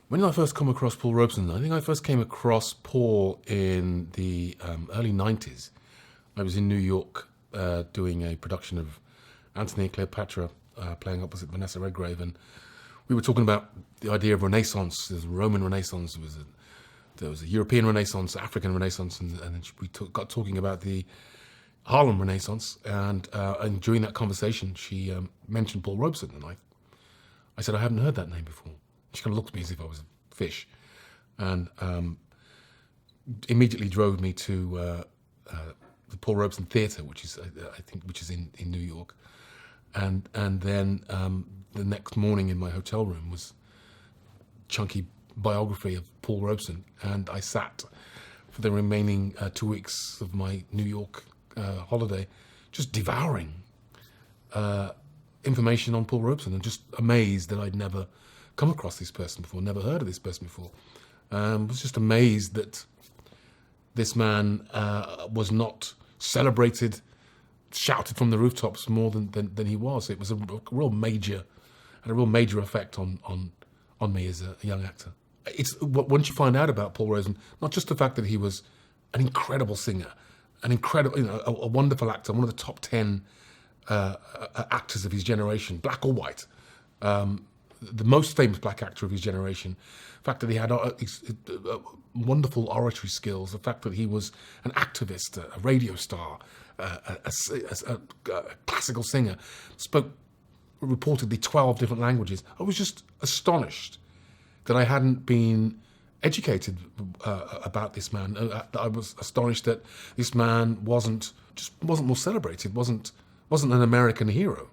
When did I first come across Paul Robeson? I think I first came across Paul in the early 90s. I was in New York doing a production of Antony and Cleopatra, playing opposite Vanessa Redgrave, and we were talking about the idea of Renaissance. There's a Roman Renaissance, there was a European Renaissance, African Renaissance, and then we got talking about the Harlem Renaissance, and during that conversation, she mentioned Paul Robeson, and I said, I haven't heard that name before. She kind of looked at me as if I was a fish, and immediately drove me to the Paul Robeson Theatre, which is in New York, and then the next morning in my hotel room was chunky biography of Paul Robeson, and I sat for the remaining 2 weeks of my New York holiday, just devouring information on Paul Robeson, and just amazed that I'd never come across this person before, never heard of this person before. Was just amazed that this man was not celebrated, shouted from the rooftops more than he was. It was had a real major effect on me as a young actor. It's once you find out about Paul Robeson, not just the fact that he was an incredible singer, an incredible, a wonderful actor, one of the top 10 actors of his generation, black or white, the most famous black actor of his generation. The fact that he had wonderful oratory skills, the fact that he was an activist, a radio star, a classical singer, spoke reportedly 12 different languages. I was just astonished that I hadn't been educated about this man. I was astonished that this man wasn't more celebrated, wasn't an American hero.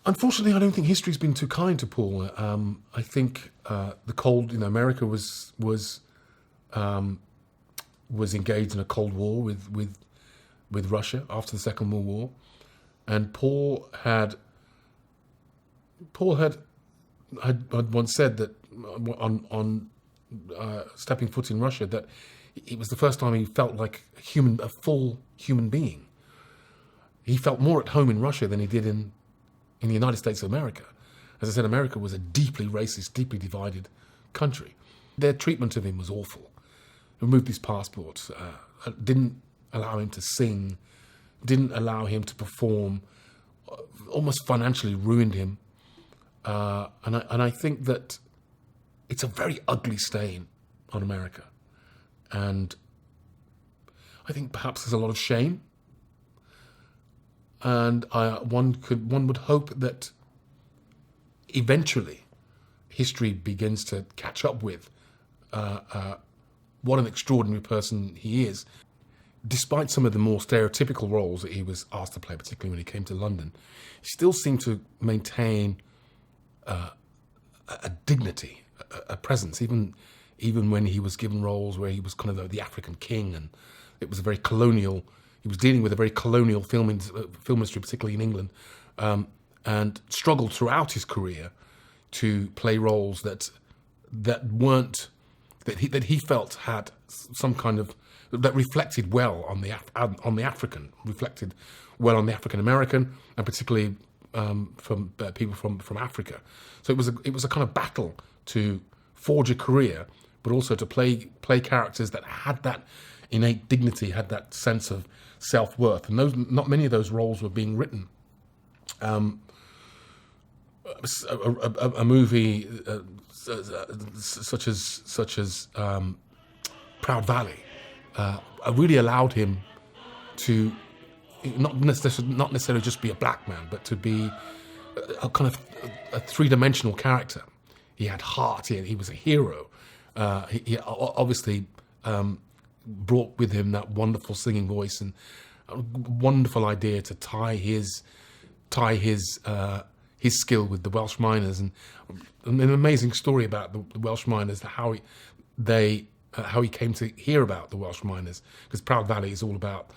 Unfortunately, I don't think history's been too kind to Paul. I think the cold, America was engaged in a Cold War with Russia after the Second World War, and Paul had once said that on stepping foot in Russia, that it was the first time he felt like a full human being. He felt more at home in Russia than he did in the United States of America. As I said, America was a deeply racist, deeply divided country. Their treatment of him was awful. Removed his passport, didn't allow him to sing, didn't allow him to perform, almost financially ruined him. And I think that it's a very ugly stain on America. And I think perhaps there's a lot of shame. And one would hope that eventually history begins to catch up with what an extraordinary person he is. Despite some of the more stereotypical roles that he was asked to play, particularly when he came to London, he still seemed to maintain a dignity, a presence, even when he was given roles where he was kind of the African king, and it was a very colonial. He was dealing with a very colonial film industry, particularly in England, and struggled throughout his career to play roles that he felt had some kind of, that reflected well on the African, reflected well on the African American, and particularly from people from Africa. So it was a kind of battle to forge a career, but also to play characters that had that innate dignity, had that sense of self-worth, and not many of those roles were being written. A movie such as Proud Valley really allowed him to not necessarily just be a black man, but to be a kind of a three-dimensional character. He had heart. He was a hero. He obviously brought with him that wonderful singing voice and a wonderful idea to tie his skill with the Welsh miners, and an amazing story about the Welsh miners, how he came to hear about the Welsh miners, because Proud Valley is all about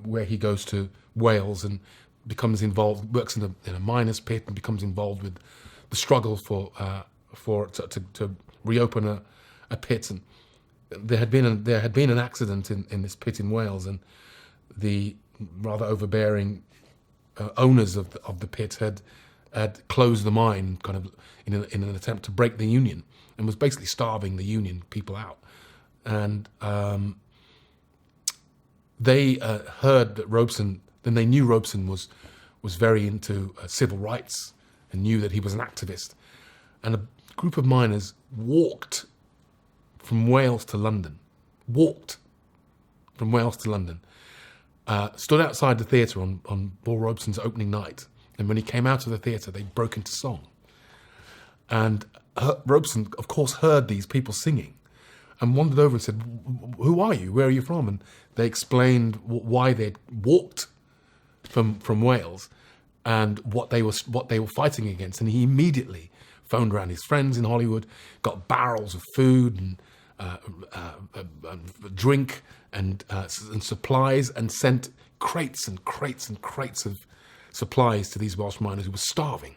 where he goes to Wales and becomes involved, works in a miner's pit, and becomes involved with the struggle to reopen a pit. And there had been an accident in this pit in Wales, and the rather overbearing owners of the pit had had closed the mine kind of in an attempt to break the union, and was basically starving the union people out. And they heard that Robeson, then they knew Robeson was very into civil rights and knew that he was an activist. And a group of miners walked from Wales to London, stood outside the theatre on Paul Robeson's opening night. And when he came out of the theatre, they broke into song. And Robeson, of course, heard these people singing and wandered over and said, "Who are you? Where are you from?" And they explained why they'd walked from Wales and what they were fighting against. And he immediately phoned around his friends in Hollywood, got barrels of food and drink and supplies, and sent crates and crates and crates of supplies to these Welsh miners who were starving,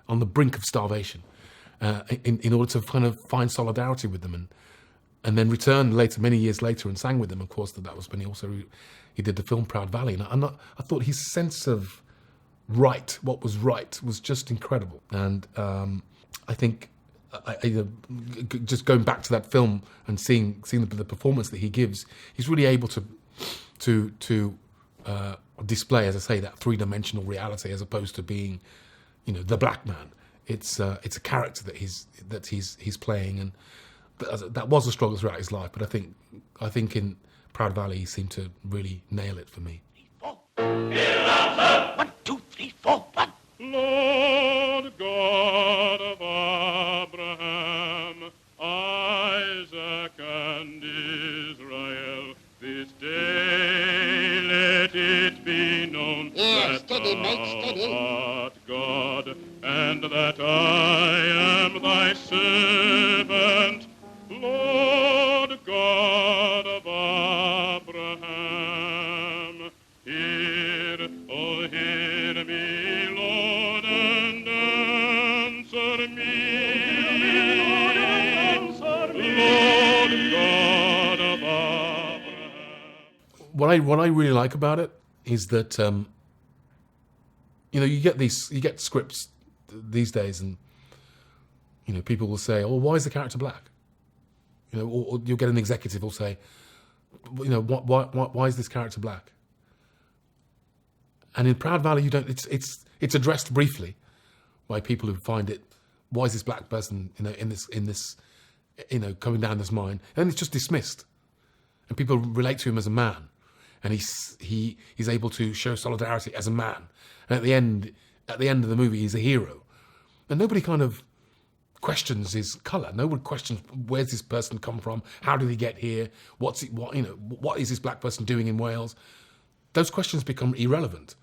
on the brink of starvation, in order to kind of find solidarity with them, and then returned later, many years later, and sang with them. Of course, that was when he did the film Proud Valley. And I thought his sense of what was right, was just incredible. And I think, just going back to that film and seeing the performance that he gives, he's really able to display, as I say, that three-dimensional reality, as opposed to being, the black man. It's a character that he's playing, and that was a struggle throughout his life. But I think in Proud Valley he seemed to really nail it for me. 1, 2, 3, 4, 1. Lord God of Abraham, Isaac, and Israel, this day let it be known that thou art God, and that I am thy servant, Lord God of Abraham. Hear me, Lord, and answer me, Lord God of Abraham. What I really like about it is that you get scripts these days, and people will say, "Oh, why is the character black?" Or you'll get an executive will say, why is this character black? And in Proud Valley, you don't. It's addressed briefly by people who find it. Why is this black person, in this, coming down this mine? And it's just dismissed, and people relate to him as a man, and he's able to show solidarity as a man. And at the end of the movie, he's a hero, and nobody kind of questions his colour. No one questions, where's this person come from? How did he get here? What is this black person doing in Wales? Those questions become irrelevant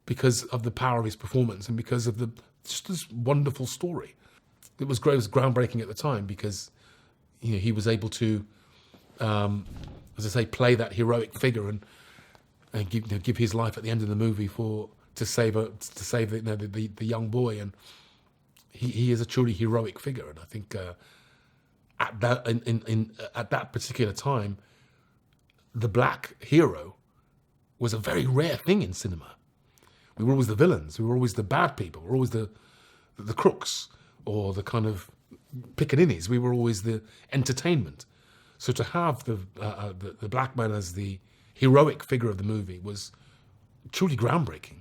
because of the power of his performance and because of just this wonderful story. It was groundbreaking at the time because he was able to, as I say, play that heroic figure and give his life at the end of the movie to save the young boy. And he is a truly heroic figure. And I think at that particular time, the black hero was a very rare thing in cinema. We were always the villains. We were always the bad people. We were always the crooks or the kind of pickaninnies. We were always the entertainment. So to have the black man as the heroic figure of the movie was truly groundbreaking,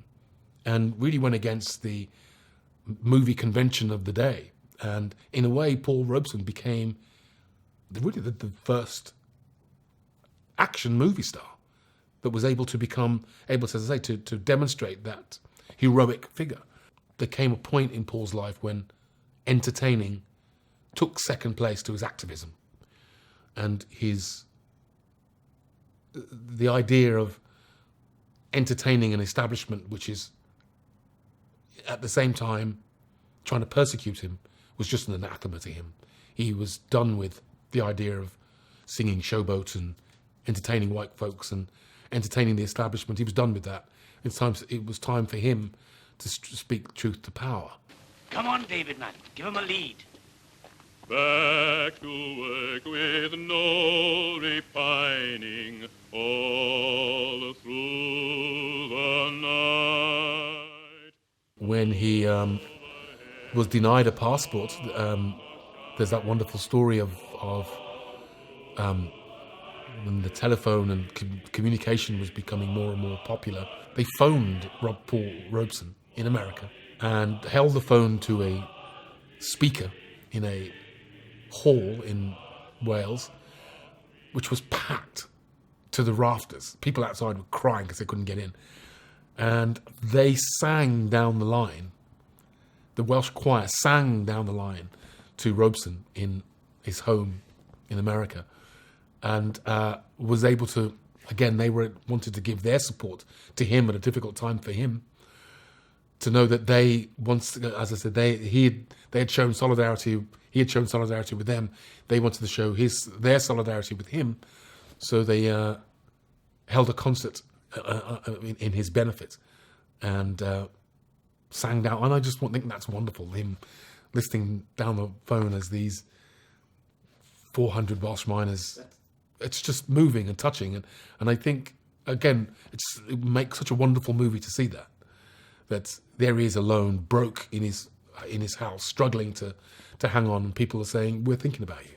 and really went against the movie convention of the day. And in a way, Paul Robeson became really the first action movie star that was able to, as I say, to demonstrate that heroic figure. There came a point in Paul's life when entertaining took second place to his activism. And the idea of entertaining an establishment which is at the same time trying to persecute him was just an anathema to him. He was done with the idea of singing showboat and entertaining white folks and entertaining the establishment. He was done with that. It was time for him to speak truth to power. Come on, David, man. Give him a lead. Back to work with no repining all through the night. When he was denied a passport. There's that wonderful story of when the telephone and communication was becoming more and more popular. They phoned Paul Robeson in America and held the phone to a speaker in a hall in Wales, which was packed to the rafters. People outside were crying because they couldn't get in. And they sang down the line. The Welsh choir sang down the line to Robeson in his home in America, and was able to, again, they wanted to give their support to him at a difficult time for him, to know that they, once, as I said, they had shown solidarity, he had shown solidarity with them. They wanted to show their solidarity with him, so they held a concert in his benefit, and sang down. And I just think that's wonderful, him listening down the phone as these 400 Welsh miners. It's just moving and touching, and I think, again, it makes such a wonderful movie to see that there he is alone, broke in his house, struggling to hang on, and people are saying, we're thinking about you,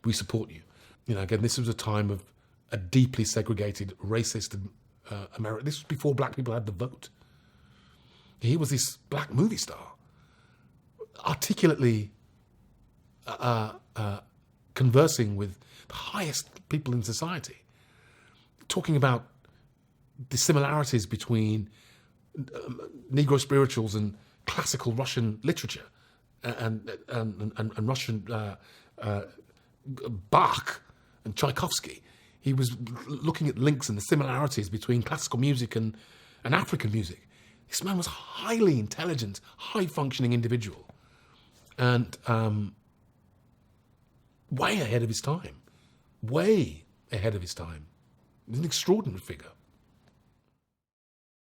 we support you. You know, again, this was a time of a deeply segregated, racist America. This was before black people had the vote. He was this black movie star, articulately conversing with the highest people in society, talking about the similarities between Negro spirituals and classical Russian literature and Russian Bach and Tchaikovsky. He was looking at links and the similarities between classical music and African music. This man was a highly intelligent, high-functioning individual, and way ahead of his time. Way ahead of his time. He was an extraordinary figure.